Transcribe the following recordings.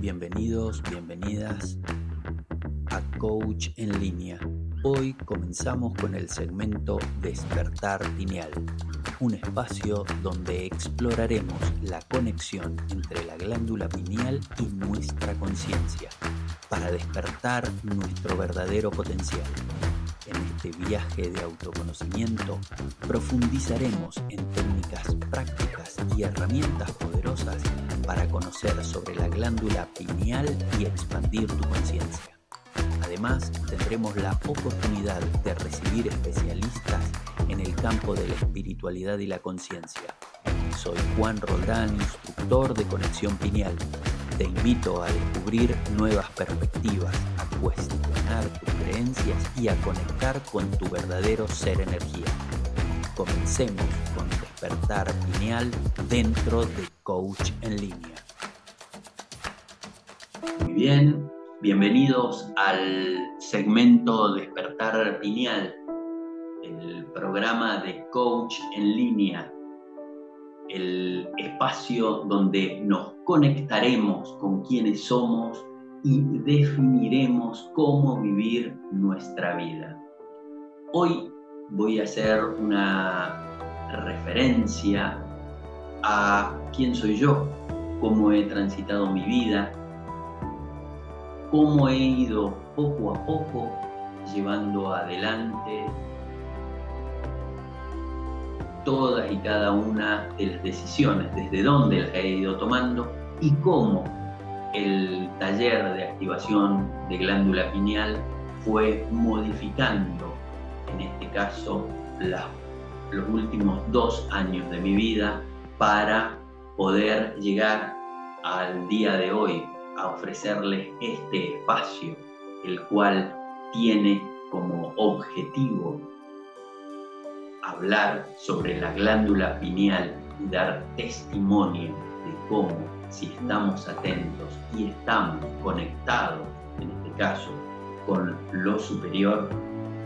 Bienvenidos, bienvenidas a Coach en Línea. Hoy comenzamos con el segmento Despertar Pineal, un espacio donde exploraremos la conexión entre la glándula pineal y nuestra conciencia para despertar nuestro verdadero potencial. En este viaje de autoconocimiento profundizaremos en técnicas prácticas y herramientas poderosas para conocer sobre la glándula pineal y expandir tu conciencia. Además, tendremos la oportunidad de recibir especialistas en el campo de la espiritualidad y la conciencia. Soy Juan Roldán, instructor de Conexión Pineal. Te invito a descubrir nuevas perspectivas, a cuestionar tus creencias y a conectar con tu verdadero ser energía. Comencemos con Despertar Pineal dentro de Coach en Línea. Muy bien, bienvenidos al segmento Despertar Pineal, el programa de Coach en Línea, el espacio donde nos conectaremos con quienes somos y definiremos cómo vivir nuestra vida. Hoy voy a hacer una referencia a quién soy yo, cómo he transitado mi vida, cómo he ido poco a poco llevando adelante todas y cada una de las decisiones, desde dónde las he ido tomando y cómo el taller de activación de glándula pineal fue modificando, en este caso, los últimos 2 años de mi vida para poder llegar al día de hoy a ofrecerles este espacio, el cual tiene como objetivo hablar sobre la glándula pineal y dar testimonio de cómo, si estamos atentos y estamos conectados, en este caso, con lo superior,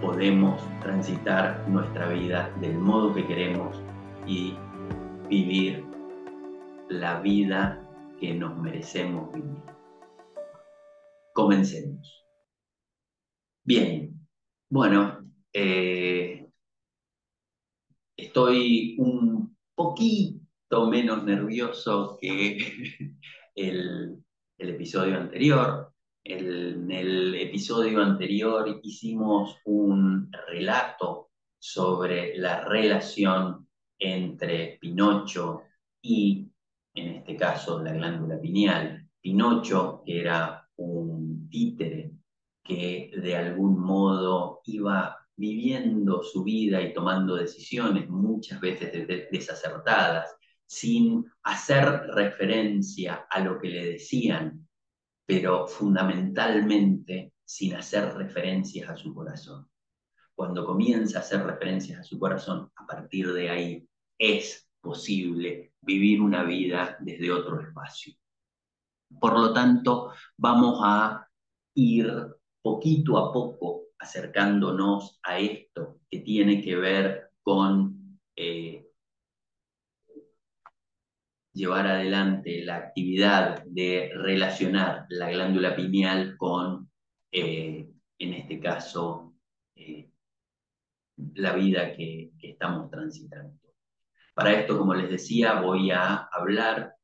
podemos transitar nuestra vida del modo que queremos y vivir la vida que nos merecemos vivir. Comencemos. Bien, bueno, estoy un poquito menos nervioso que el episodio anterior. En el episodio anterior hicimos un relato sobre la relación entre Pinocho y, en este caso, la glándula pineal. Pinocho, que era un títere que de algún modo iba viviendo su vida y tomando decisiones muchas veces desacertadas, sin hacer referencia a lo que le decían, pero fundamentalmente sin hacer referencias a su corazón. Cuando comienza a hacer referencias a su corazón, a partir de ahí es posible vivir una vida desde otro espacio. Por lo tanto, vamos a ir poquito a poco acercándonos a esto que tiene que ver con llevar adelante la actividad de relacionar la glándula pineal con, en este caso, la vida que estamos transitando. Para esto, como les decía, voy a hablar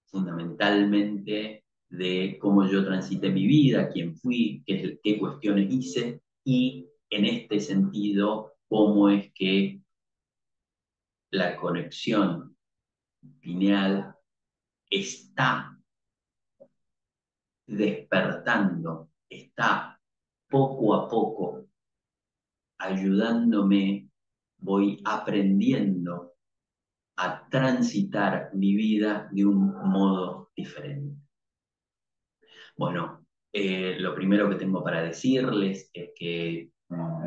fundamentalmente de cómo yo transité mi vida, quién fui, qué cuestiones hice y, en este sentido, cómo es que la conexión pineal está despertando, está poco a poco ayudándome, voy aprendiendo a transitar mi vida de un modo diferente. Bueno, lo primero que tengo para decirles es que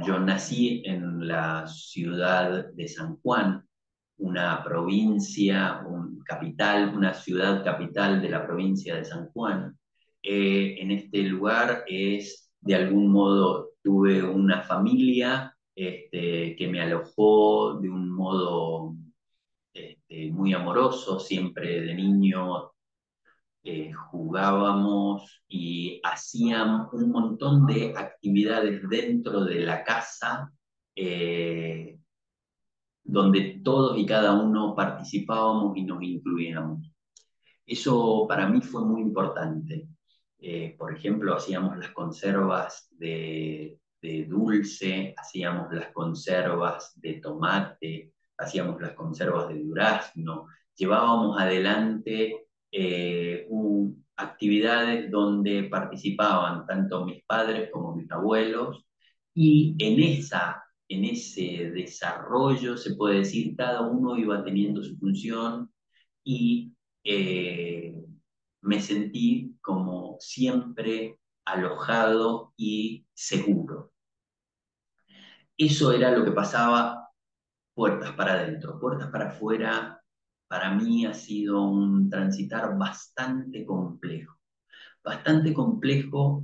yo nací en la ciudad de San Juan, una provincia, una ciudad capital de la provincia de San Juan. En este lugar de algún modo, tuve una familia que me alojó de un modo muy amoroso, siempre de niño jugábamos y hacían un montón de actividades dentro de la casa, eh, donde todos y cada uno participábamos y nos incluíamos. Eso para mí fue muy importante. Por ejemplo, hacíamos las conservas de dulce, hacíamos las conservas de tomate, hacíamos las conservas de durazno, llevábamos adelante actividades donde participaban tanto mis padres como mis abuelos, y en ese desarrollo, se puede decir, cada uno iba teniendo su función y eh, me sentí como siempre alojado y seguro. Eso era lo que pasaba puertas para adentro. Puertas para afuera, para mí ha sido un transitar bastante complejo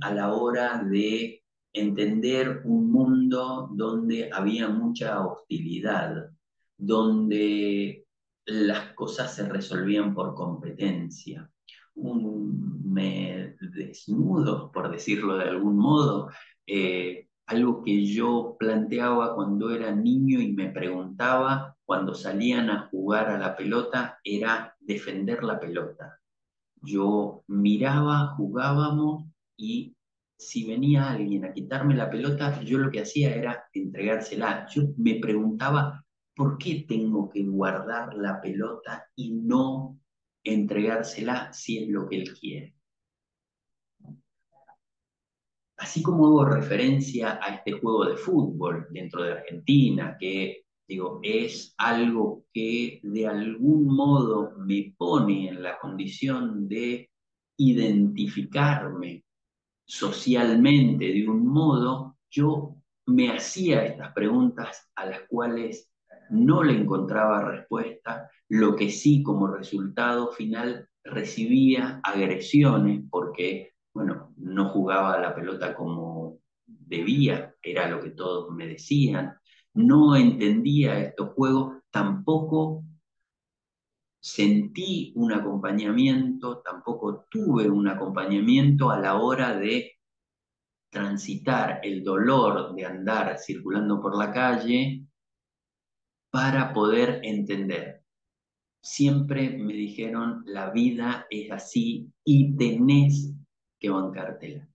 a la hora de entender un mundo donde había mucha hostilidad, donde las cosas se resolvían por competencia. Me desnudo, por decirlo de algún modo, algo que yo planteaba cuando era niño y me preguntaba cuando salían a jugar a la pelota era defender la pelota. Yo miraba, jugábamos y si venía alguien a quitarme la pelota, yo lo que hacía era entregársela. Yo me preguntaba, ¿por qué tengo que guardar la pelota y no entregársela si es lo que él quiere? Así como hago referencia a este juego de fútbol dentro de Argentina, que digo, es algo que de algún modo me pone en la condición de identificarme socialmente de un modo, yo me hacía estas preguntas a las cuales no le encontraba respuesta, lo que sí como resultado final recibía agresiones porque, bueno, no jugaba la pelota como debía, era lo que todos me decían, no entendía estos juegos, tampoco sentí un acompañamiento, tampoco tuve un acompañamiento a la hora de transitar el dolor de andar circulando por la calle para poder entender. Siempre me dijeron, la vida es así y tenés que bancártela.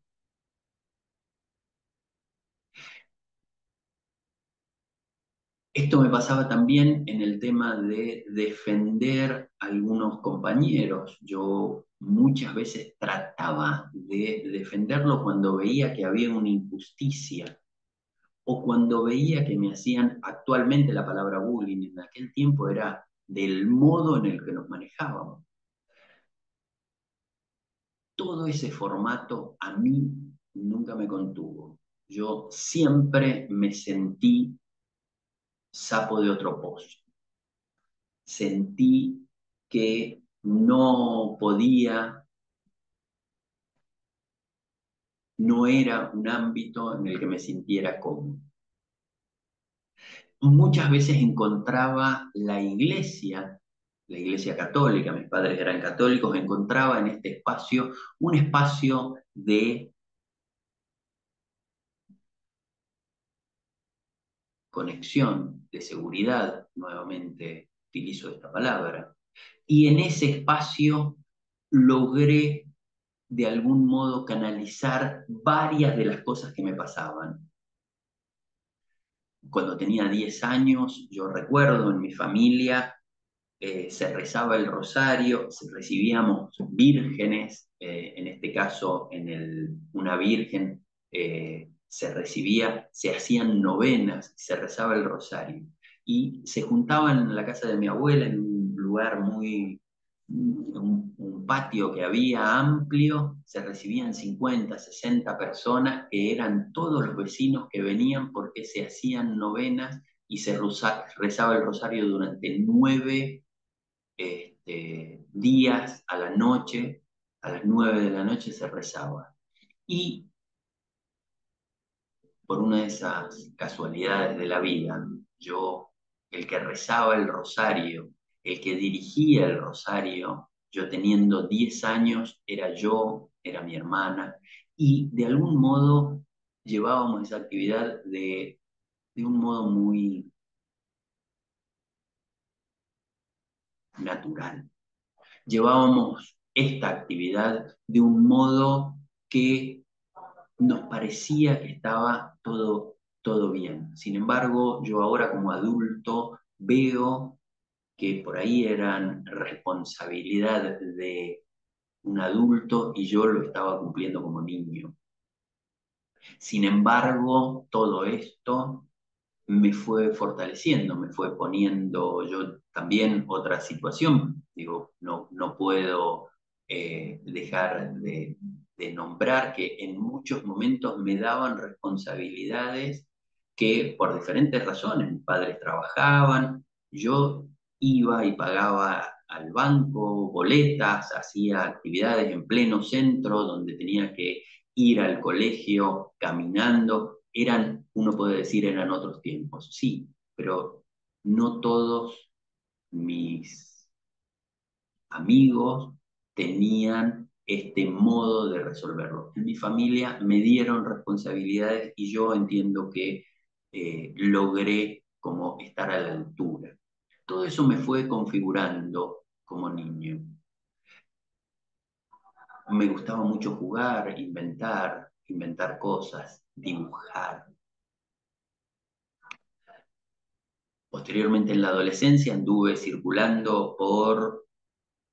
Esto me pasaba también en el tema de defender a algunos compañeros. Yo muchas veces trataba de defenderlo cuando veía que había una injusticia o cuando veía que me hacían, actualmente la palabra bullying en aquel tiempo era del modo en el que nos manejábamos. Todo ese formato a mí nunca me contuvo. Yo siempre me sentí sapo de otro pozo. Sentí que no podía, no era un ámbito en el que me sintiera cómodo. Muchas veces encontraba la iglesia católica, mis padres eran católicos, encontraba en este espacio un espacio de conexión, de seguridad, nuevamente utilizo esta palabra, y en ese espacio logré de algún modo canalizar varias de las cosas que me pasaban. Cuando tenía 10 años, yo recuerdo en mi familia se rezaba el rosario, recibíamos vírgenes, en este caso una virgen se recibía, se hacían novenas, se rezaba el rosario. Y se juntaban en la casa de mi abuela, en un lugar un patio que había amplio, se recibían 50, 60 personas, que eran todos los vecinos que venían porque se hacían novenas y se rezaba el rosario durante 9 días a la noche, a las 9 de la noche se rezaba. Y por una de esas casualidades de la vida, yo, el que rezaba el rosario, el que dirigía el rosario, Yo teniendo 10 años, era yo, era mi hermana, y de algún modo llevábamos esa actividad de un modo muy natural. Llevábamos esta actividad de un modo que nos parecía que estaba todo bien. Sin embargo, yo ahora como adulto veo que por ahí eran responsabilidad de un adulto y yo lo estaba cumpliendo como niño. Sin embargo, todo esto me fue fortaleciendo, me fue poniendo yo también otra situación. Digo, no puedo dejar de nombrar que en muchos momentos me daban responsabilidades que por diferentes razones, mis padres trabajaban, yo iba y pagaba al banco boletas, hacía actividades en pleno centro donde tenía que ir al colegio caminando. Uno puede decir, eran otros tiempos, sí, pero no todos mis amigos tenían este modo de resolverlo. En mi familia me dieron responsabilidades y yo entiendo que logré como estar a la altura. Todo eso me fue configurando como niño. Me gustaba mucho jugar, inventar cosas, dibujar. Posteriormente en la adolescencia anduve circulando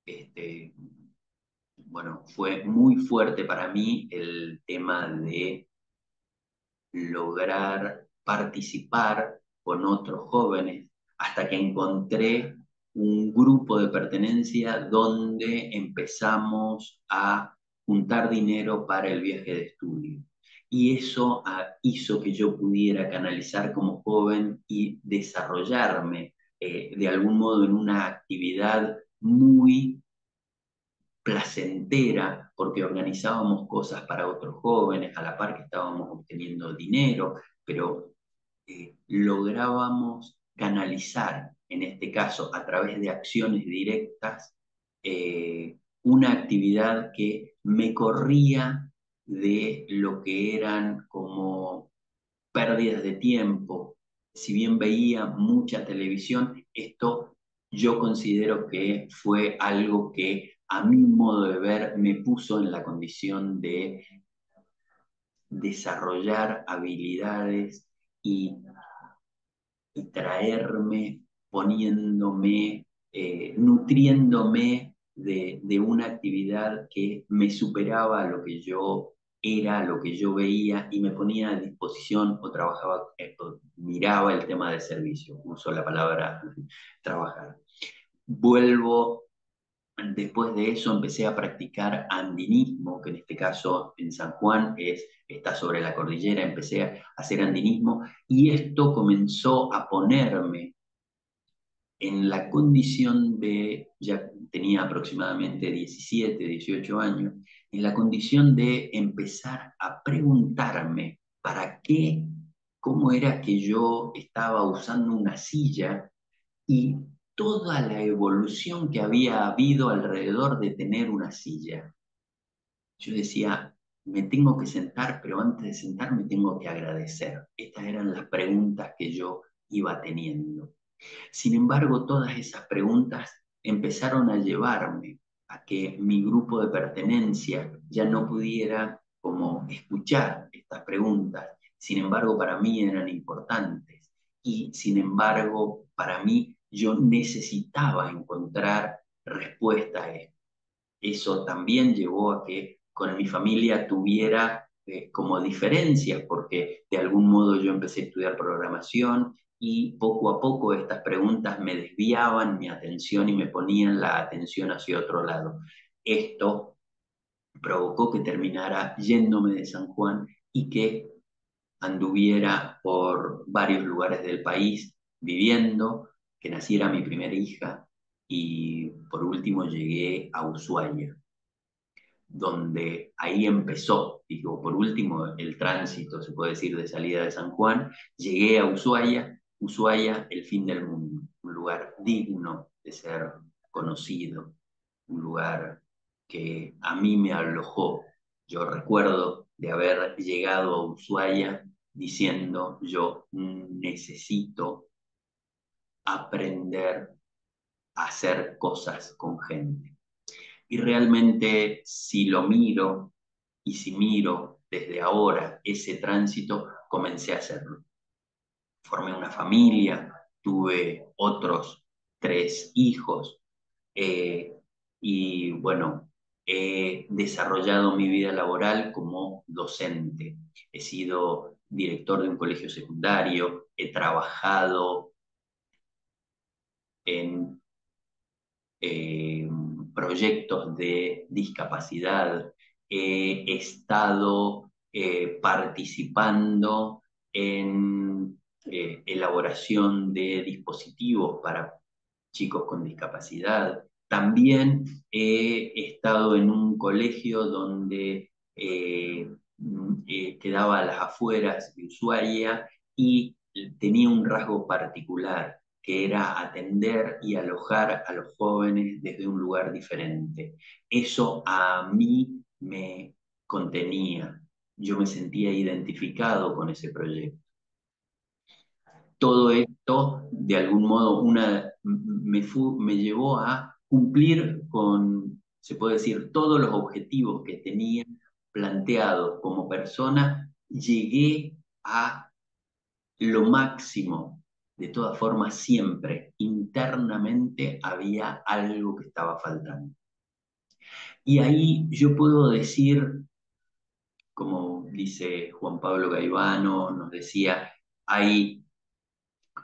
este, bueno, fue muy fuerte para mí el tema de lograr participar con otros jóvenes hasta que encontré un grupo de pertenencia donde empezamos a juntar dinero para el viaje de estudio. Y eso hizo que yo pudiera canalizar como joven y desarrollarme de algún modo en una actividad muy placentera, porque organizábamos cosas para otros jóvenes, a la par que estábamos obteniendo dinero, pero lográbamos canalizar, en este caso a través de acciones directas, una actividad que me corría de lo que eran como pérdidas de tiempo. Si bien veía mucha televisión, esto yo considero que fue algo que a mi modo de ver me puso en la condición de desarrollar habilidades y, y traerme, poniéndome, nutriéndome de una actividad que me superaba a lo que yo era, lo que yo veía y me ponía a disposición o trabajaba, miraba el tema del servicio, uso la palabra trabajar. Vuelvo, después de eso empecé a practicar andinismo, que en este caso en San Juan está sobre la cordillera, empecé a hacer andinismo y esto comenzó a ponerme en la condición de, ya tenía aproximadamente 17, 18 años, en la condición de empezar a preguntarme para qué, cómo era que yo estaba usando una silla y toda la evolución que había habido alrededor de tener una silla. Yo decía, me tengo que sentar, pero antes de sentarme tengo que agradecer. Estas eran las preguntas que yo iba teniendo. Sin embargo, todas esas preguntas empezaron a llevarme a que mi grupo de pertenencia ya no pudiera como escuchar estas preguntas. Sin embargo, para mí eran importantes y sin embargo, para mí yo necesitaba encontrar respuesta a esto. Eso también llevó a que con mi familia tuviera como diferencias, porque de algún modo yo empecé a estudiar programación y poco a poco estas preguntas me desviaban mi atención y me ponían la atención hacia otro lado. Esto provocó que terminara yéndome de San Juan y que anduviera por varios lugares del país viviendo, que naciera mi primera hija y por último llegué a Ushuaia, donde ahí empezó, digo, por último, el tránsito, se puede decir, de salida de San Juan. Llegué a Ushuaia, Ushuaia, el fin del mundo, un lugar digno de ser conocido, un lugar que a mí me alojó. Yo recuerdo de haber llegado a Ushuaia diciendo, yo necesito aprender a hacer cosas con gente. Y realmente si lo miro y si miro desde ahora ese tránsito, comencé a hacerlo. Formé una familia, tuve otros 3 hijos, eh, y bueno, he desarrollado mi vida laboral como docente. He sido director de un colegio secundario, he trabajado en eh, proyectos de discapacidad, he estado participando en elaboración de dispositivos para chicos con discapacidad. También he estado en un colegio donde quedaba a las afueras de Ushuaia y tenía un rasgo particular, que era atender y alojar a los jóvenes desde un lugar diferente. Eso a mí me contenía, yo me sentía identificado con ese proyecto. Todo esto, de algún modo, me llevó a cumplir con, se puede decir, todos los objetivos que tenía planteados como persona, llegué a lo máximo. De todas formas, siempre internamente había algo que estaba faltando. Y ahí yo puedo decir, como dice Juan Pablo Gaivano, nos decía, hay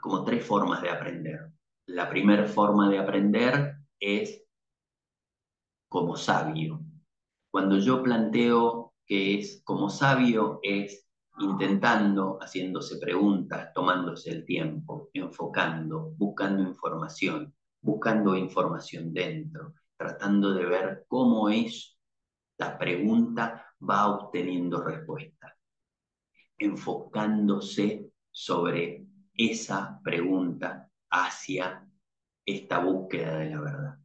como 3 formas de aprender. La primera forma de aprender es como sabio. Cuando yo planteo que es como sabio, es intentando, haciéndose preguntas, tomándose el tiempo, enfocando, buscando información dentro, tratando de ver cómo es la pregunta va obteniendo respuesta, enfocándose sobre esa pregunta hacia esta búsqueda de la verdad.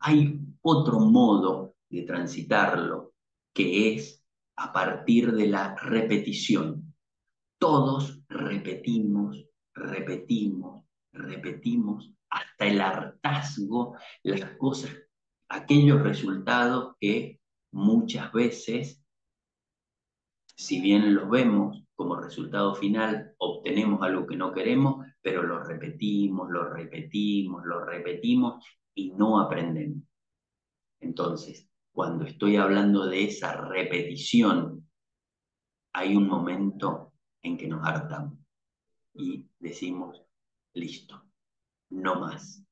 Hay otro modo de transitarlo que es a partir de la repetición. Todos repetimos, repetimos, repetimos hasta el hartazgo las cosas, aquellos resultados que muchas veces, si bien los vemos como resultado final, obtenemos algo que no queremos, pero lo repetimos, lo repetimos, lo repetimos y no aprendemos. Entonces, cuando estoy hablando de esa repetición, hay un momento en que nos hartamos y decimos, listo, no más.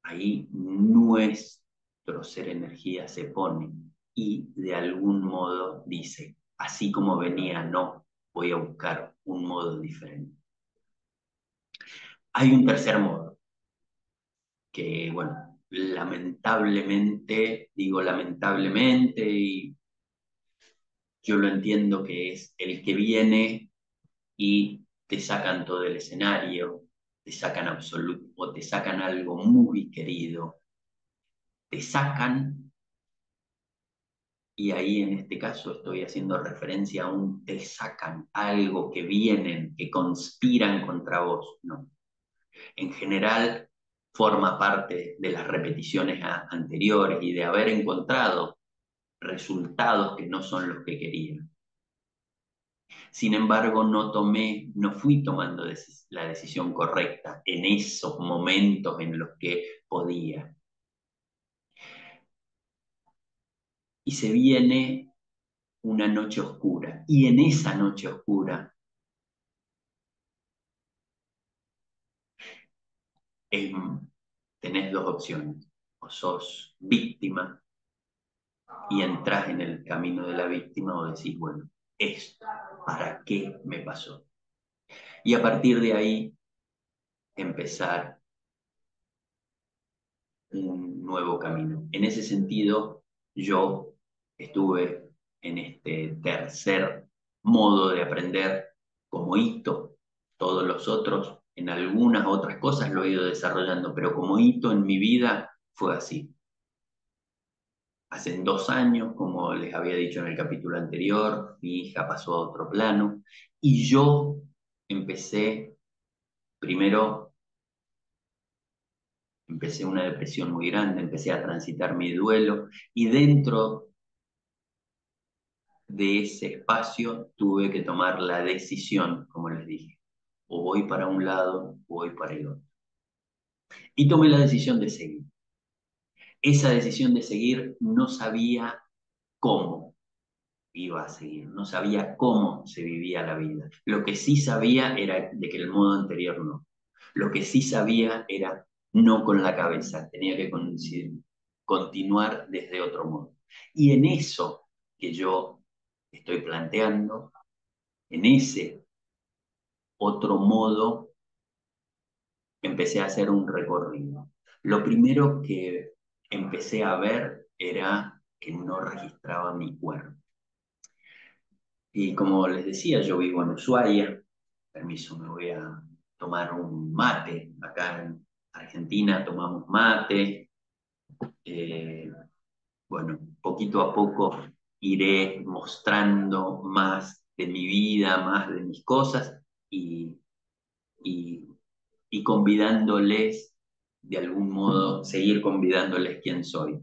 Ahí nuestro ser energía se pone y de algún modo dice, así como venía, no, voy a buscar un modo diferente. Hay un tercer modo que, bueno, lamentablemente, digo lamentablemente, y yo lo entiendo que es el que viene y te sacan todo el escenario, te sacan absoluto o te sacan algo muy querido, te sacan, y ahí en este caso estoy haciendo referencia a un te sacan algo que vienen, que conspiran contra vos, no. En general forma parte de las repeticiones anteriores y de haber encontrado resultados que no son los que querían. Sin embargo, no fui tomando la decisión correcta en esos momentos en los que podía. Y se viene una noche oscura. Y en esa noche oscura eh, tenés 2 opciones. O sos víctima y entras en el camino de la víctima o decís, bueno, esto, ¿para qué me pasó? Y a partir de ahí empezar un nuevo camino. En ese sentido, yo estuve en este tercer modo de aprender como hito. Todos los otros, en algunas otras cosas lo he ido desarrollando, pero como hito en mi vida fue así. hace 2 años, como les había dicho en el capítulo anterior, mi hija pasó a otro plano y yo empecé, primero, empecé una depresión muy grande, empecé a transitar mi duelo y dentro de ese espacio tuve que tomar la decisión, como les dije, o voy para un lado o voy para el otro. Y tomé la decisión de seguir. Esa decisión de seguir no sabía cómo iba a seguir, no sabía cómo se vivía la vida. Lo que sí sabía era de que el modo anterior no. Lo que sí sabía era no con la cabeza, tenía que continuar desde otro modo. Y en eso que yo estoy planteando, en ese otro modo, empecé a hacer un recorrido. Lo primero que empecé a ver era que no registraba mi cuerpo. Y como les decía, yo vivo en Ushuaia. Permiso, me voy a tomar un mate. Acá en Argentina tomamos mate. Eh, bueno, poquito a poco iré mostrando más de mi vida, más de mis cosas y, y, y convidándoles, de algún modo, seguir convidándoles quién soy.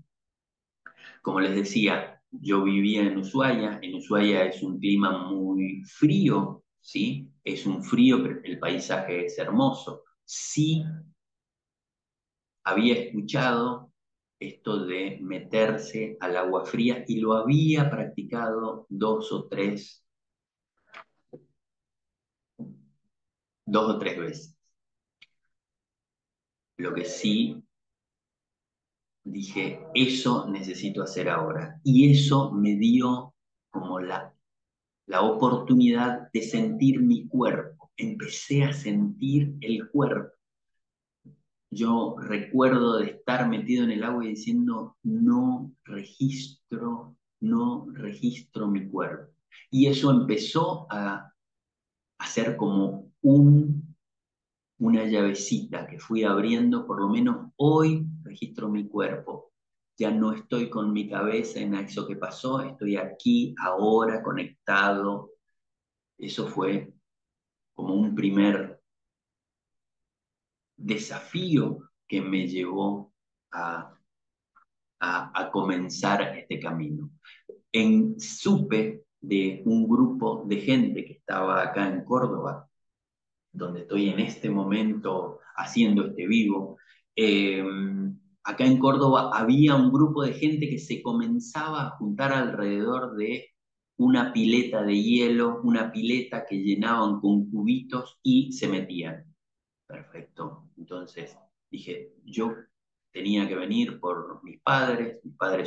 Como les decía, yo vivía en Ushuaia. En Ushuaia es un clima muy frío, ¿sí? Es un frío, pero el paisaje es hermoso. Sí había escuchado esto de meterse al agua fría y lo había practicado dos o tres veces. Lo que sí dije, eso necesito hacer ahora. Y eso me dio como la oportunidad de sentir mi cuerpo. Empecé a sentir el cuerpo. Yo recuerdo de estar metido en el agua y diciendo, no registro mi cuerpo. Y eso empezó a ser como una llavecita que fui abriendo, por lo menos hoy registro mi cuerpo. Ya no estoy con mi cabeza en eso que pasó, estoy aquí, ahora, conectado. Eso fue como un primer desafío que me llevó a, a comenzar este camino. Supe de un grupo de gente que estaba acá en Córdoba, donde estoy en este momento haciendo este vivo. Eh, Acá en Córdoba había un grupo de gente que se comenzaba a juntar alrededor de una pileta de hielo, una pileta que llenaban con cubitos y se metían. Perfecto. Entonces dije, yo tenía que venir por mis padres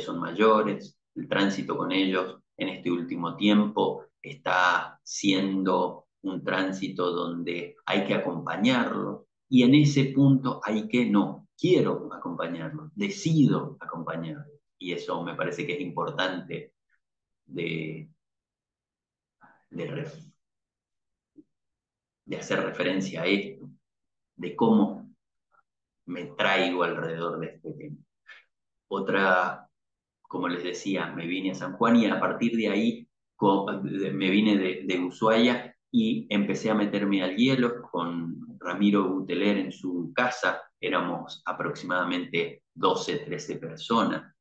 son mayores, el tránsito con ellos en este último tiempo está siendo un tránsito donde hay que acompañarlos y en ese punto hay que no, quiero acompañarlos, decido acompañarlos y eso me parece que es importante de, de, de hacer referencia a esto, de cómo me traigo alrededor de este tema. Otra, como les decía, me vine a San Juan y a partir de ahí me vine de Ushuaia y empecé a meterme al hielo con Ramiro Buteler en su casa. Éramos aproximadamente 12, 13 personas.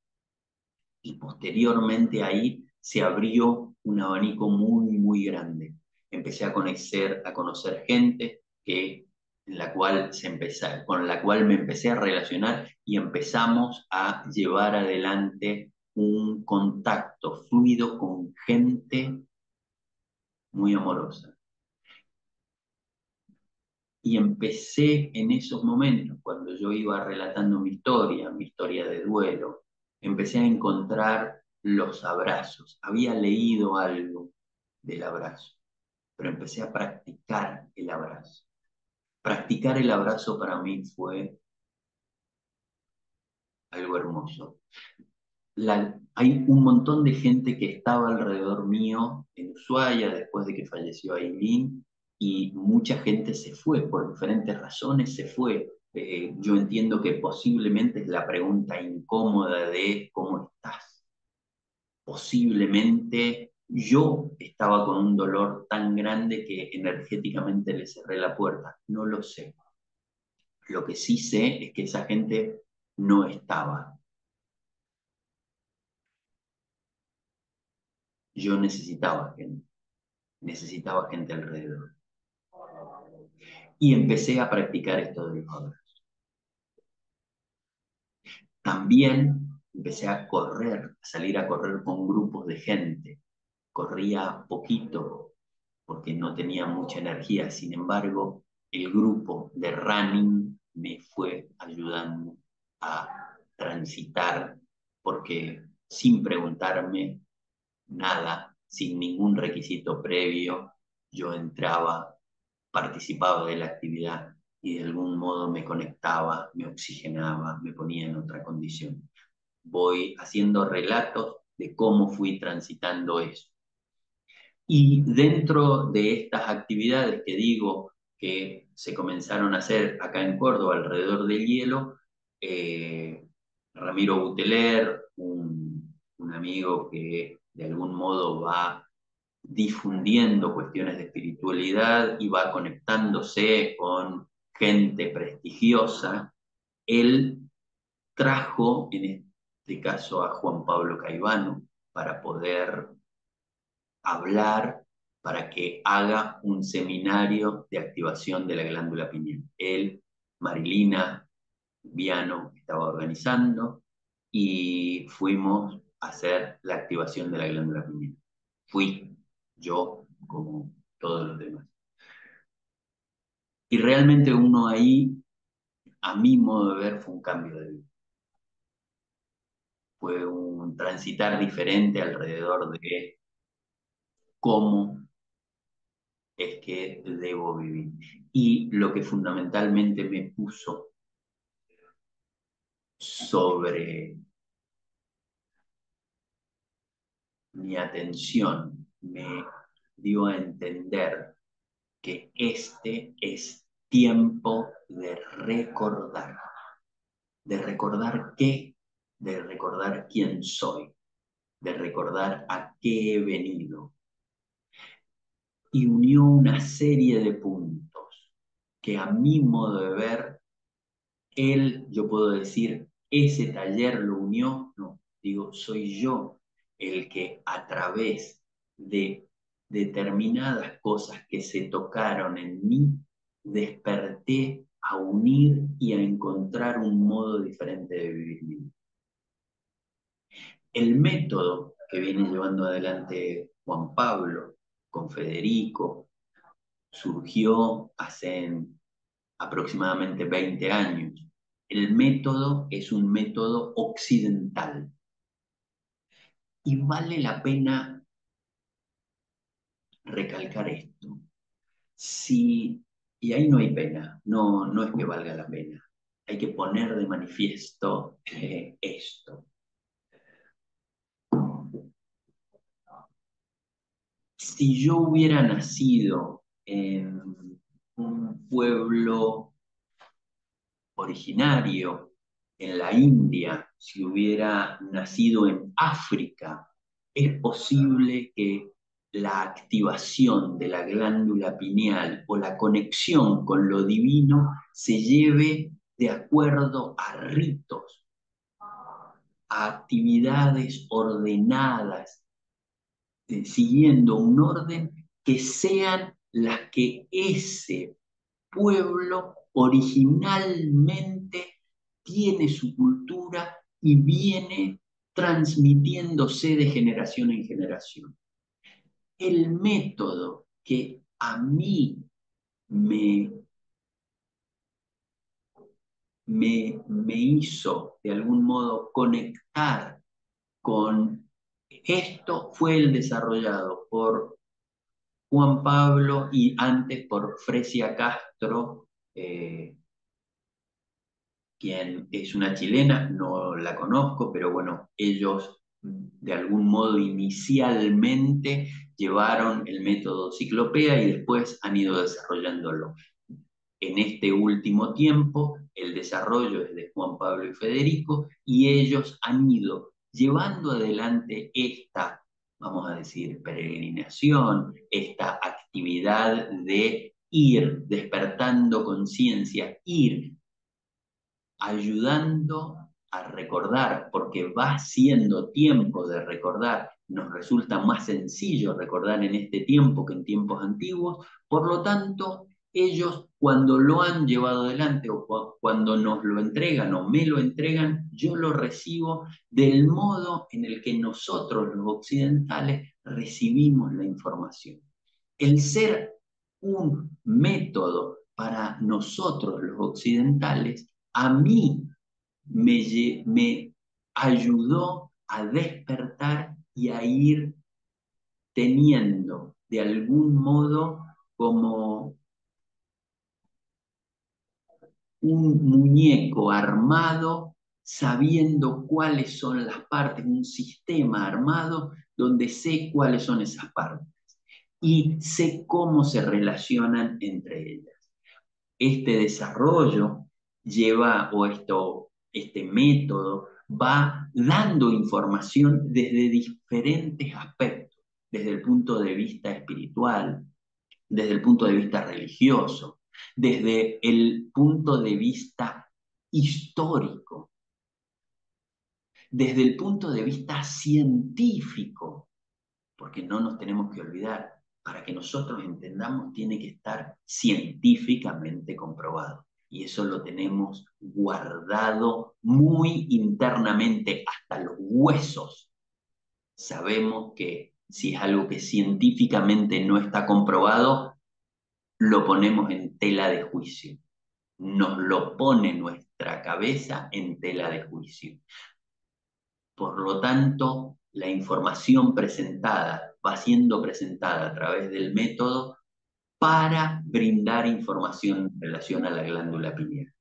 Y posteriormente ahí se abrió un abanico muy, muy grande. Empecé a conocer gente con la cual me empecé a relacionar y empezamos a llevar adelante un contacto fluido con gente muy amorosa. Y empecé en esos momentos, cuando yo iba relatando mi historia de duelo, empecé a encontrar los abrazos. Había leído algo del abrazo, pero empecé a practicar el abrazo. Practicar el abrazo para mí fue algo hermoso. Hay un montón de gente que estaba alrededor mío en Ushuaia después de que falleció Ailín y mucha gente se fue, por diferentes razones se fue. Yo entiendo que posiblemente es la pregunta incómoda de ¿cómo estás? posiblemente yo estaba con un dolor tan grande que energéticamente le cerré la puerta. No lo sé. Lo que sí sé es que esa gente no estaba. Yo necesitaba gente alrededor. Y empecé a practicar esto de los abrazos. También empecé a correr, a salir a correr con grupos de gente. Corría poquito porque no tenía mucha energía. Sin embargo, el grupo de running me fue ayudando a transitar porque sin preguntarme nada, sin ningún requisito previo, yo entraba, participaba de la actividad y de algún modo me conectaba, me oxigenaba, me ponía en otra condición. Voy haciendo relatos de cómo fui transitando eso. Y dentro de estas actividades que digo que se comenzaron a hacer acá en Córdoba alrededor del hielo, Ramiro Buteler, un amigo que de algún modo va difundiendo cuestiones de espiritualidad y va conectándose con gente prestigiosa, él trajo en este caso a Juan Pablo Caivano para poder hablar, para que haga un seminario de activación de la glándula pineal. Él, Marilina Viano estaba organizando y fuimos a hacer la activación de la glándula pineal. Fui yo como todos los demás. Y realmente uno ahí, a mi modo de ver, fue un cambio de vida. Fue un transitar diferente alrededor de cómo es que debo vivir. Y lo que fundamentalmente me puso sobre mi atención, me dio a entender que este es tiempo de recordar. ¿De recordar qué? De recordar quién soy, de recordar a qué he venido. Y unió una serie de puntos que a mi modo de ver él, yo puedo decir, ese taller lo unió, no, digo, soy yo el que a través de determinadas cosas que se tocaron en mí, desperté a unir y a encontrar un modo diferente de vivir mi vida. El método que viene llevando adelante Juan Pablo con Federico surgió hace aproximadamente 20 años. El método es un método occidental y vale la pena recalcar esto. Si, y ahí no hay pena, no es que valga la pena, hay que poner de manifiesto esto. Si yo hubiera nacido en un pueblo originario en la India, si hubiera nacido en África, es posible que la activación de la glándula pineal o la conexión con lo divino se lleve de acuerdo a ritos, a actividades ordenadas, siguiendo un orden que sean las que ese pueblo originalmente tiene su cultura y viene transmitiéndose de generación en generación. El método que a mí me, me hizo de algún modo conectar con esto fue el desarrollado por Juan Pablo y antes por Fresia Castro, quien es una chilena, no la conozco, pero bueno, ellos de algún modo inicialmente llevaron el método Ciclopea y después han ido desarrollándolo. En este último tiempo, el desarrollo es de Juan Pablo y Federico y ellos han ido llevando adelante esta, vamos a decir, peregrinación, esta actividad de ir despertando conciencia, ir ayudando a recordar, porque va siendo tiempo de recordar, nos resulta más sencillo recordar en este tiempo que en tiempos antiguos, por lo tanto, ellos cuando lo han llevado adelante o cuando nos lo entregan o me lo entregan, yo lo recibo del modo en el que nosotros los occidentales recibimos la información. El ser un método para nosotros los occidentales, a mí me ayudó a despertar y a ir teniendo de algún modo como un muñeco armado, sabiendo cuáles son las partes, un sistema armado donde sé cuáles son esas partes y sé cómo se relacionan entre ellas. Este desarrollo lleva, este método va dando información desde diferentes aspectos, desde el punto de vista espiritual, desde el punto de vista religioso, desde el punto de vista histórico, desde el punto de vista científico, porque no nos tenemos que olvidar, para que nosotros entendamos tiene que estar científicamente comprobado. Y eso lo tenemos guardado muy internamente, hasta los huesos. Sabemos que si es algo que científicamente no está comprobado, lo ponemos en tela de juicio. Nos lo pone nuestra cabeza en tela de juicio. Por lo tanto, la información presentada va siendo presentada a través del método para brindar información en relación a la glándula pineal.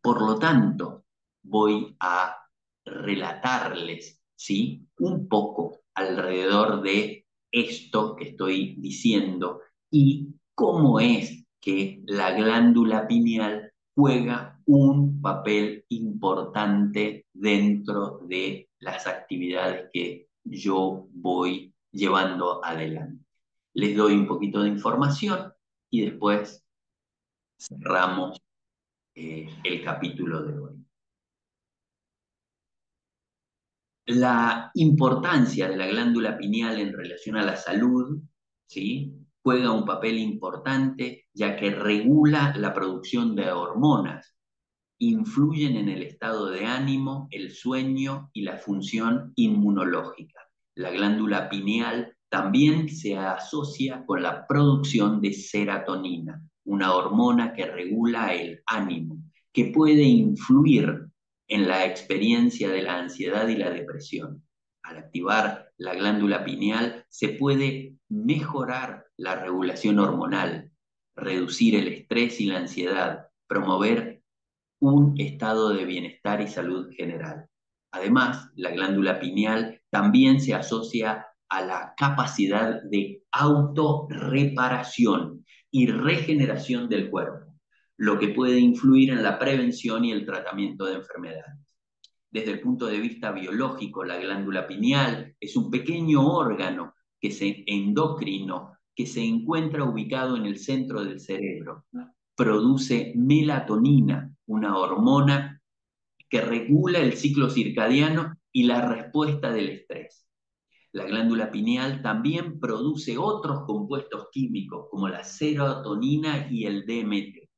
Por lo tanto, voy a relatarles, ¿sí?, un poco alrededor de esto que estoy diciendo y cómo es que la glándula pineal juega un papel importante dentro de las actividades que yo voy llevando adelante. Les doy un poquito de información y después cerramos el capítulo de hoy. La importancia de la glándula pineal en relación a la salud, ¿sí?, juega un papel importante ya que regula la producción de hormonas, influyen en el estado de ánimo, el sueño y la función inmunológica. La glándula pineal también se asocia con la producción de serotonina, una hormona que regula el ánimo, que puede influir en la experiencia de la ansiedad y la depresión. Al activar la glándula pineal se puede mejorar la regulación hormonal, reducir el estrés y la ansiedad, promover un estado de bienestar y salud general. Además, la glándula pineal también se asocia a la capacidad de autorreparación y regeneración del cuerpo, lo que puede influir en la prevención y el tratamiento de enfermedades. Desde el punto de vista biológico, la glándula pineal es un pequeño órgano endocrino que se encuentra ubicado en el centro del cerebro. Produce melatonina, una hormona que regula el ciclo circadiano y la respuesta del estrés. La glándula pineal también produce otros compuestos químicos como la serotonina y el DMT.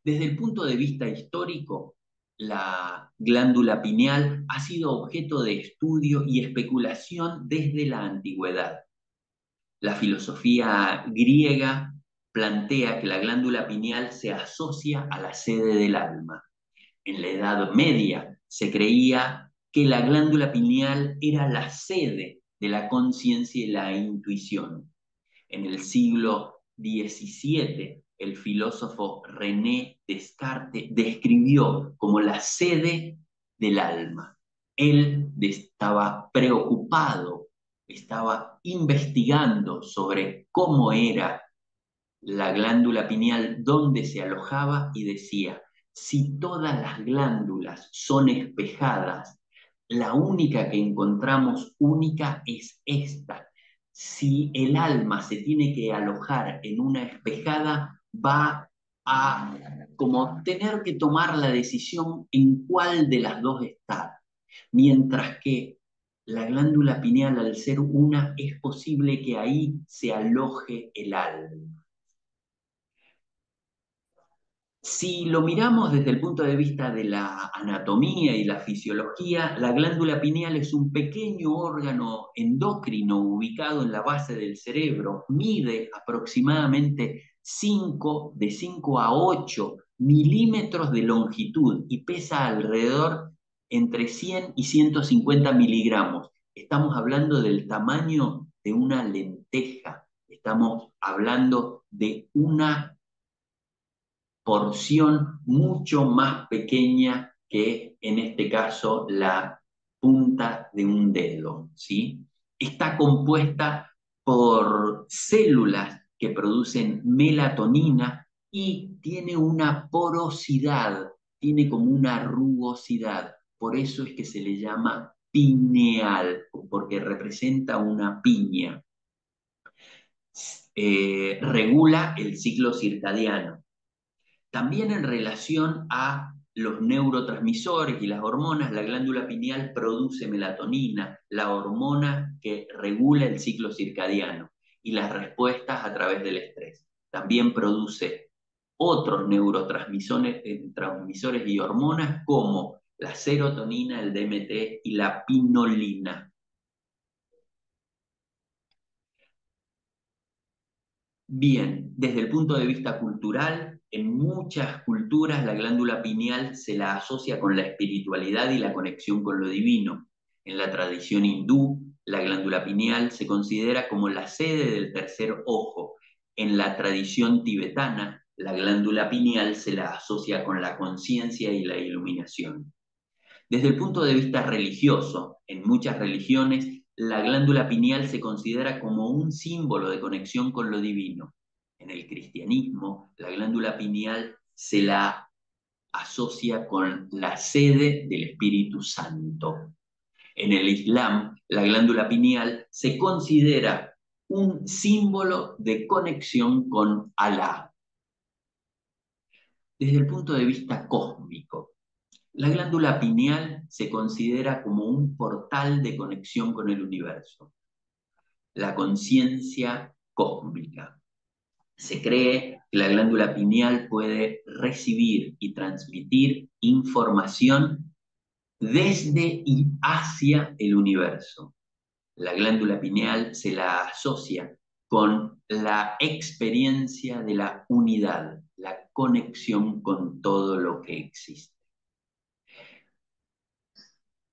Desde el punto de vista histórico, la glándula pineal ha sido objeto de estudio y especulación desde la antigüedad. La filosofía griega plantea que la glándula pineal se asocia a la sede del alma. En la Edad Media se creía que la glándula pineal era la sede de la conciencia y la intuición. En el siglo XVII, el filósofo René Descartes describió como la sede del alma. Él estaba preocupado, estaba investigando sobre cómo era la glándula pineal, dónde se alojaba y decía, si todas las glándulas son espejadas, la única que encontramos única es esta. Si el alma se tiene que alojar en una espejada, va a como tener que tomar la decisión en cuál de las dos estar. Mientras que la glándula pineal, al ser una, es posible que ahí se aloje el alma. Si lo miramos desde el punto de vista de la anatomía y la fisiología, la glándula pineal es un pequeño órgano endocrino ubicado en la base del cerebro. Mide aproximadamente de 5 a 8 milímetros de longitud y pesa alrededor entre 100 y 150 miligramos. Estamos hablando del tamaño de una lenteja. Estamos hablando de una porción mucho más pequeña que en este caso la punta de un dedo, ¿sí? Está compuesta por células que producen melatonina y tiene una porosidad, tiene como una rugosidad. Por eso es que se le llama pineal, porque representa una piña. Regula el ciclo circadiano. También en relación a los neurotransmisores y las hormonas, la glándula pineal produce melatonina, la hormona que regula el ciclo circadiano y las respuestas a través del estrés. También produce otros neurotransmisores transmisores y hormonas como la serotonina, el DMT y la pinolina. Bien, desde el punto de vista cultural, en muchas culturas la glándula pineal se la asocia con la espiritualidad y la conexión con lo divino. En la tradición hindú, la glándula pineal se considera como la sede del tercer ojo. En la tradición tibetana, la glándula pineal se la asocia con la conciencia y la iluminación. Desde el punto de vista religioso, en muchas religiones, la glándula pineal se considera como un símbolo de conexión con lo divino. En el cristianismo, la glándula pineal se la asocia con la sede del Espíritu Santo. En el Islam, la glándula pineal se considera un símbolo de conexión con Alá. Desde el punto de vista cósmico, la glándula pineal se considera como un portal de conexión con el universo, la conciencia cósmica. Se cree que la glándula pineal puede recibir y transmitir información desde y hacia el universo. La glándula pineal se la asocia con la experiencia de la unidad, la conexión con todo lo que existe.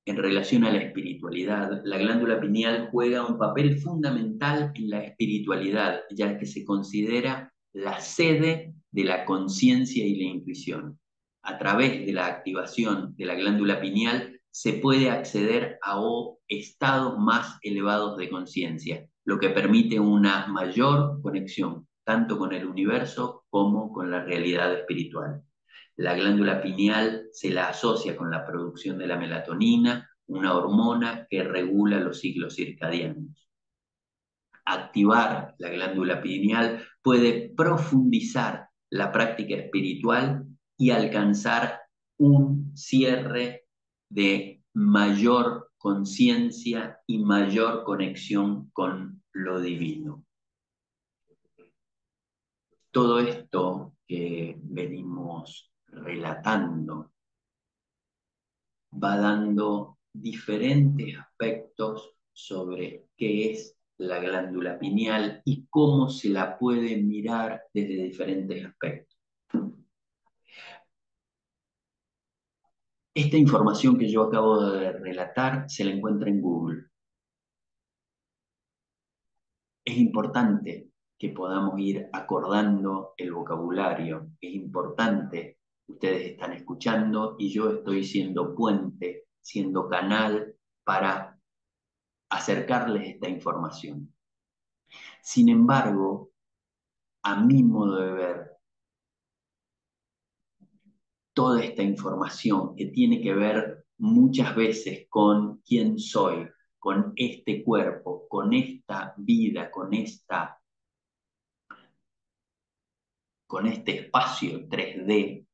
En relación a la espiritualidad, la glándula pineal juega un papel fundamental en la espiritualidad, ya que se considera la sede de la conciencia y la intuición. A través de la activación de la glándula pineal se puede acceder a estados más elevados de conciencia, lo que permite una mayor conexión tanto con el universo como con la realidad espiritual. La glándula pineal se la asocia con la producción de la melatonina, una hormona que regula los ciclos circadianos. Activar la glándula pineal puede profundizar la práctica espiritual y alcanzar un cierre de mayor conciencia y mayor conexión con lo divino. Todo esto que venimos relatando va dando diferentes aspectos sobre qué es la glándula pineal y cómo se la puede mirar desde diferentes aspectos. Esta información que yo acabo de relatar se la encuentra en Google. Es importante que podamos ir acordando el vocabulario. Es importante, ustedes están escuchando y yo estoy siendo puente, siendo canal para acercarles esta información. Sin embargo, a mi modo de ver, toda esta información que tiene que ver muchas veces con quién soy, con este cuerpo, con esta vida, con este espacio 3D,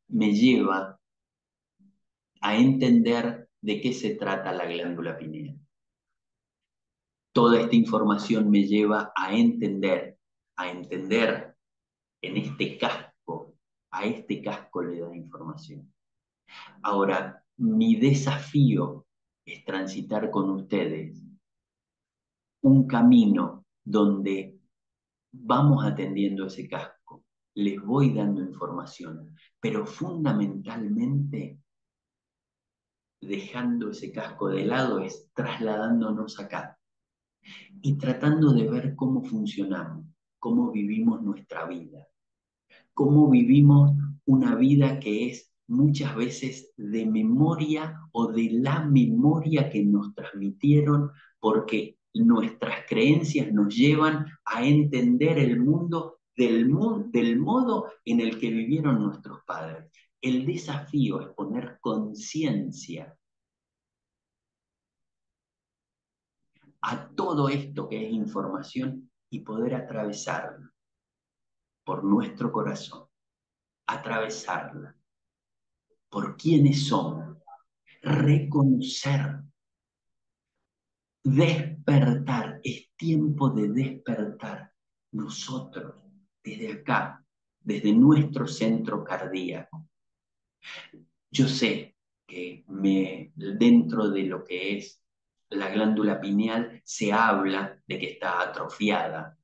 me lleva a entender de qué se trata la glándula pineal. Toda esta información me lleva a entender en a este casco le da información. Ahora, mi desafío es transitar con ustedes un camino donde vamos atendiendo ese casco, les voy dando información, pero fundamentalmente dejando ese casco de lado es trasladándonos acá y tratando de ver cómo funcionamos, cómo vivimos nuestra vida, cómo vivimos una vida que es muchas veces de memoria o de la memoria que nos transmitieron, porque nuestras creencias nos llevan a entender el mundo del modo en el que vivieron nuestros padres. El desafío es poner conciencia a todo esto que es información y poder atravesarlo por nuestro corazón, atravesarla por quiénes somos, reconocer, despertar. Es tiempo de despertar nosotros desde acá, desde nuestro centro cardíaco. Yo sé que dentro de lo que es la glándula pineal se habla de que está atrofiada,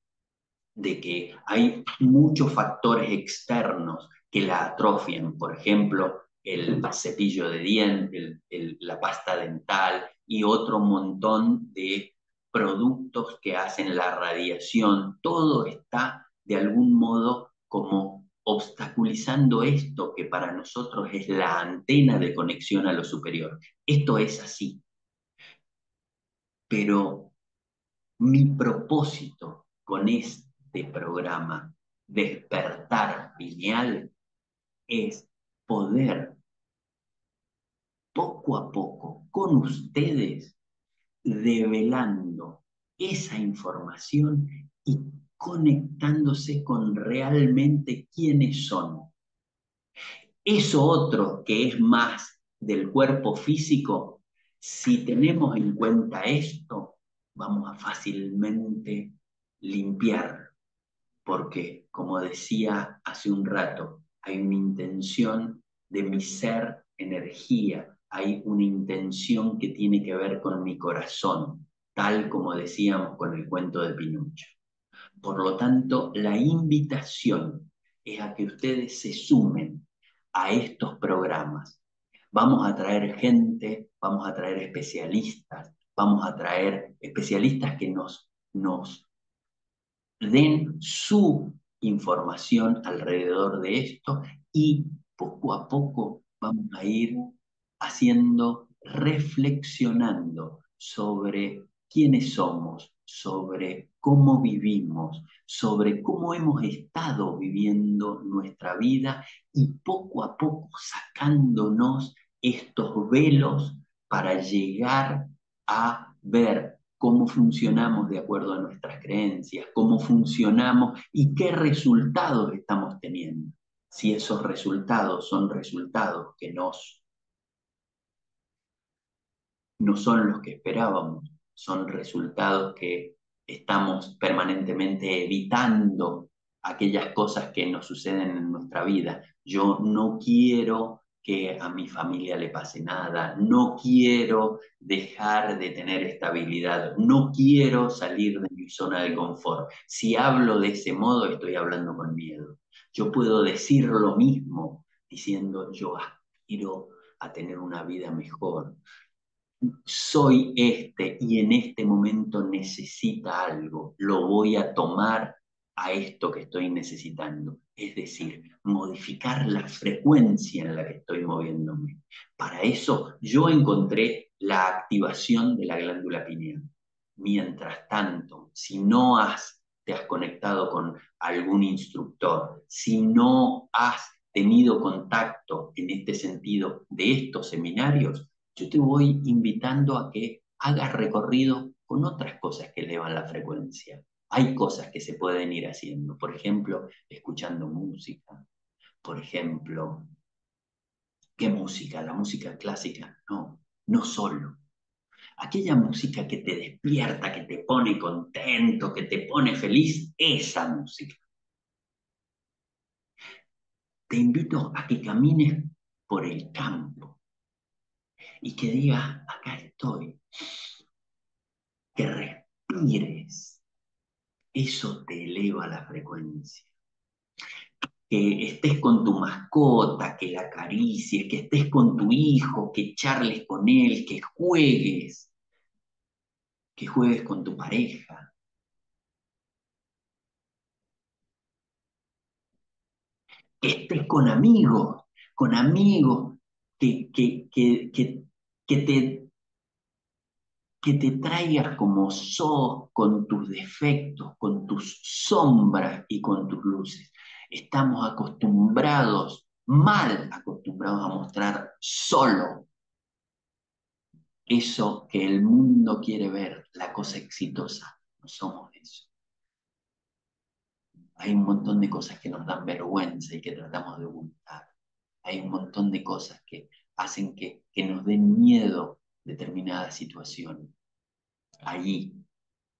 de que hay muchos factores externos que la atrofian, por ejemplo, el cepillo de dientes, la pasta dental y otro montón de productos que hacen la radiación. Todo está de algún modo como obstaculizando esto que para nosotros es la antena de conexión a lo superior. Esto es así, pero mi propósito con este programa, Despertar Pineal, es poder poco a poco con ustedes develando esa información y conectándose con realmente quiénes son. Eso otro que es más del cuerpo físico, si tenemos en cuenta esto, vamos a fácilmente limpiar, porque, como decía hace un rato, hay una intención de mi ser energía, hay una intención que tiene que ver con mi corazón, tal como decíamos con el cuento de Pinocho. Por lo tanto, la invitación es a que ustedes se sumen a estos programas. Vamos a traer gente, vamos a traer especialistas, vamos a traer especialistas que nos den su información alrededor de esto y poco a poco vamos a ir haciendo, reflexionando sobre quiénes somos, sobre cómo vivimos, sobre cómo hemos estado viviendo nuestra vida y poco a poco sacándonos estos velos para llegar a ver cómo funcionamos de acuerdo a nuestras creencias, cómo funcionamos y qué resultados estamos teniendo. Si esos resultados son resultados que no son los que esperábamos, son resultados que estamos permanentemente evitando aquellas cosas que nos suceden en nuestra vida. Yo no quiero que a mi familia le pase nada, no quiero dejar de tener estabilidad, no quiero salir de mi zona de confort. Si hablo de ese modo, estoy hablando con miedo. Yo puedo decir lo mismo diciendo yo aspiro a tener una vida mejor, soy este y en este momento necesita algo, lo voy a tomar a esto que estoy necesitando. Es decir, modificar la frecuencia en la que estoy moviéndome. Para eso yo encontré la activación de la glándula pineal. Mientras tanto, si te has conectado con algún instructor, si no has tenido contacto en este sentido de estos seminarios, yo te voy invitando a que hagas recorrido con otras cosas que elevan la frecuencia. Hay cosas que se pueden ir haciendo, por ejemplo, escuchando música, por ejemplo, ¿qué música? La música clásica, no, no solo. Aquella música que te despierta, que te pone contento, que te pone feliz, esa música. Te invito a que camines por el campo y que digas, acá estoy, que respires, eso te eleva la frecuencia. Que estés con tu mascota, que la acaricies, que estés con tu hijo, que charles con él, que juegues con tu pareja, que estés con amigos que, que, que, que, que te que te traigas como sos, con tus defectos, con tus sombras y con tus luces. Estamos acostumbrados, mal acostumbrados a mostrar solo eso que el mundo quiere ver, la cosa exitosa. No somos eso. Hay un montón de cosas que nos dan vergüenza y que tratamos de ocultar. Hay un montón de cosas que hacen que nos den miedo determinadas situaciones. Allí,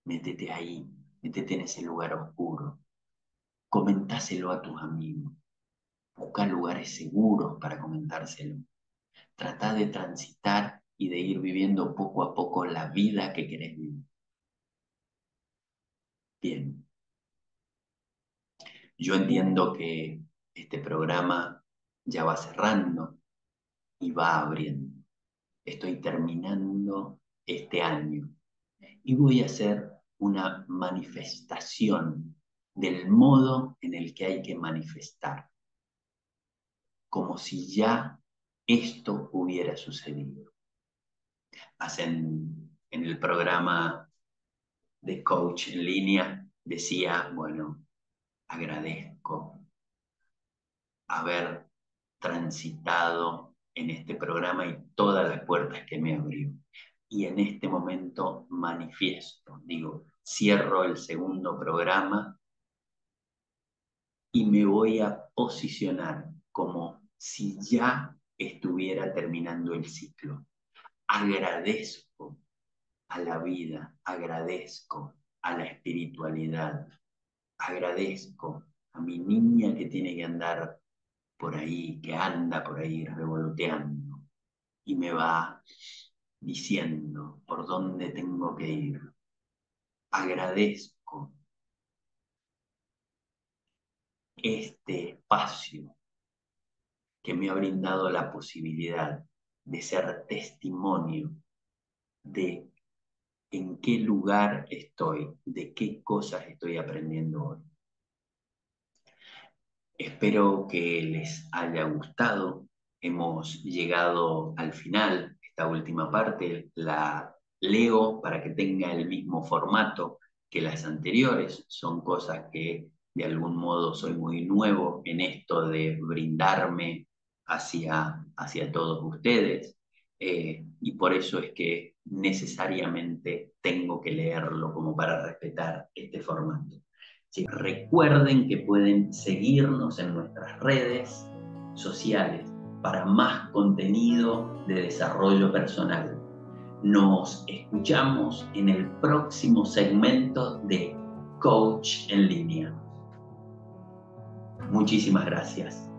métete ahí, métete en ese lugar oscuro, comentáselo a tus amigos, busca lugares seguros para comentárselo, trata de transitar y de ir viviendo poco a poco la vida que querés vivir. Bien, yo entiendo que este programa ya va cerrando y va abriendo. Estoy terminando este año y voy a hacer una manifestación del modo en el que hay que manifestar, como si ya esto hubiera sucedido. En el programa de coach en línea, decía, bueno, agradezco haber transitado en este programa y todas las puertas que me abrió. Y en este momento manifiesto, digo, cierro el segundo programa y me voy a posicionar como si ya estuviera terminando el ciclo. Agradezco a la vida, agradezco a la espiritualidad, agradezco a mi niña que tiene que andar por ahí, que anda por ahí revoloteando y me va diciendo por dónde tengo que ir. Agradezco este espacio que me ha brindado la posibilidad de ser testimonio de en qué lugar estoy, de qué cosas estoy aprendiendo hoy. Espero que les haya gustado. Hemos llegado al final. Esta última parte la leo para que tenga el mismo formato que las anteriores. Son cosas que de algún modo soy muy nuevo en esto de brindarme hacia todos ustedes. Y por eso es que necesariamente tengo que leerlo como para respetar este formato. Sí, recuerden que pueden seguirnos en nuestras redes sociales para más contenido de desarrollo personal. Nos escuchamos en el próximo segmento de Coach en Línea. Muchísimas gracias.